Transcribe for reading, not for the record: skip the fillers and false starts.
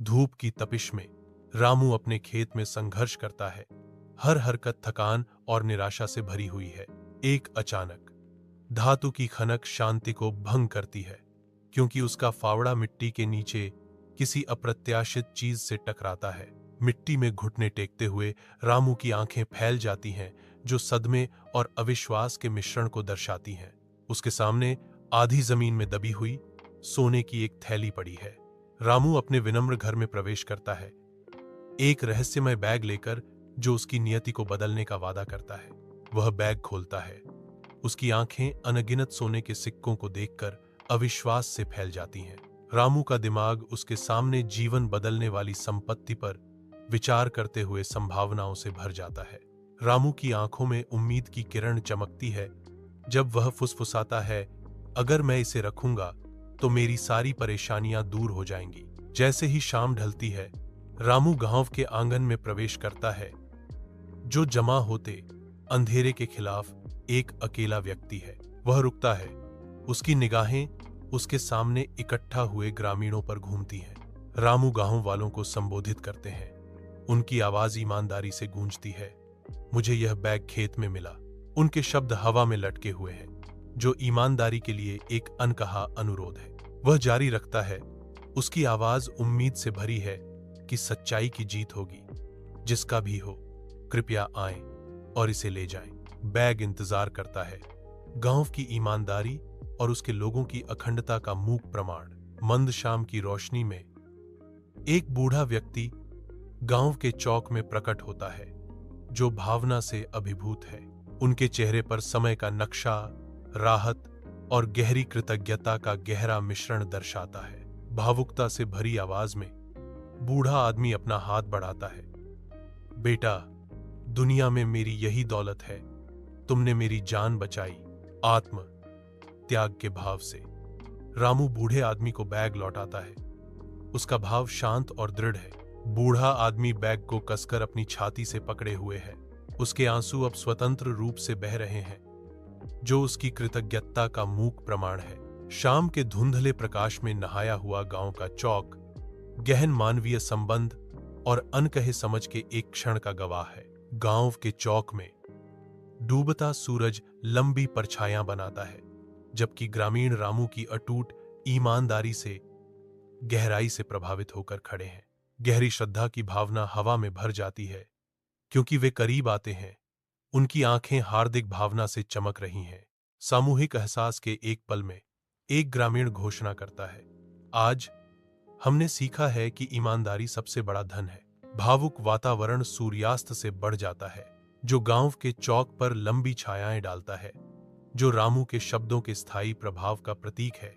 धूप की तपिश में रामू अपने खेत में संघर्ष करता है। हर हरकत थकान और निराशा से भरी हुई है। एक अचानक धातु की खनक शांति को भंग करती है, क्योंकि उसका फावड़ा मिट्टी के नीचे किसी अप्रत्याशित चीज से टकराता है। मिट्टी में घुटने टेकते हुए रामू की आंखें फैल जाती हैं, जो सदमे और अविश्वास के मिश्रण को दर्शाती हैं। उसके सामने आधी जमीन में दबी हुई सोने की एक थैली पड़ी है। रामू अपने विनम्र घर में प्रवेश करता है, एक रहस्यमय बैग लेकर जो उसकी नियति को बदलने का वादा करता है। वह बैग खोलता है। उसकी आंखें अनगिनत सोने के सिक्कों को देखकर अविश्वास से फैल जाती हैं। रामू का दिमाग उसके सामने जीवन बदलने वाली संपत्ति पर विचार करते हुए संभावनाओं से भर जाता है। रामू की आंखों में उम्मीद की किरण चमकती है जब वह फुसफुसाता है, अगर मैं इसे रखूंगा तो मेरी सारी परेशानियां दूर हो जाएंगी। जैसे ही शाम ढलती है, रामू गांव के आंगन में प्रवेश करता है। जो जमा होते अंधेरे के खिलाफ एक अकेला व्यक्ति है। वह रुकता है। उसकी निगाहें उसके सामने इकट्ठा हुए ग्रामीणों पर घूमती हैं। रामू गांव वालों को संबोधित करते हैं। उनकी आवाज ईमानदारी से गूंजती है, मुझे यह बैग खेत में मिला। उनके शब्द हवा में लटके हुए हैं, जो ईमानदारी के लिए एक अनकहा अनुरोध है। वह जारी रखता है, उसकी आवाज उम्मीद से भरी है कि सच्चाई की जीत होगी। जिसका भी हो, कृपया आएं और इसे ले जाएं। बैग इंतजार करता है। गांव की ईमानदारी और उसके लोगों की अखंडता का मूक प्रमाण। मंद शाम की रोशनी में एक बूढ़ा व्यक्ति गांव के चौक में प्रकट होता है, जो भावना से अभिभूत है। उनके चेहरे पर समय का नक्शा, राहत और गहरी कृतज्ञता का गहरा मिश्रण दर्शाता है। भावुकता से भरी आवाज में बूढ़ा आदमी अपना हाथ बढ़ाता है, बेटा, दुनिया में मेरी यही दौलत है, तुमने मेरी जान बचाई, आत्म त्याग के भाव से। रामू बूढ़े आदमी को बैग लौटाता है। उसका भाव शांत और दृढ़ है। बूढ़ा आदमी बैग को कसकर अपनी छाती से पकड़े हुए है। उसके आंसू अब स्वतंत्र रूप से बह रहे हैं, जो उसकी कृतज्ञता का मूक प्रमाण है। शाम के धुंधले प्रकाश में नहाया हुआ गांव का चौक गहन मानवीय संबंध और अनकहे समझ के एक क्षण का गवाह है। गांव के चौक में डूबता सूरज लंबी परछायां बनाता है, जबकि ग्रामीण रामू की अटूट ईमानदारी से गहराई से प्रभावित होकर खड़े हैं। गहरी श्रद्धा की भावना हवा में भर जाती है, क्योंकि वे करीब आते हैं। उनकी आंखें हार्दिक भावना से चमक रही हैं। सामूहिक एहसास के एक पल में एक ग्रामीण घोषणा करता है, आज हमने सीखा है कि ईमानदारी सबसे बड़ा धन है। भावुक वातावरण सूर्यास्त से बढ़ जाता है, जो गांव के चौक पर लंबी छायाएं डालता है, जो रामू के शब्दों के स्थायी प्रभाव का प्रतीक है।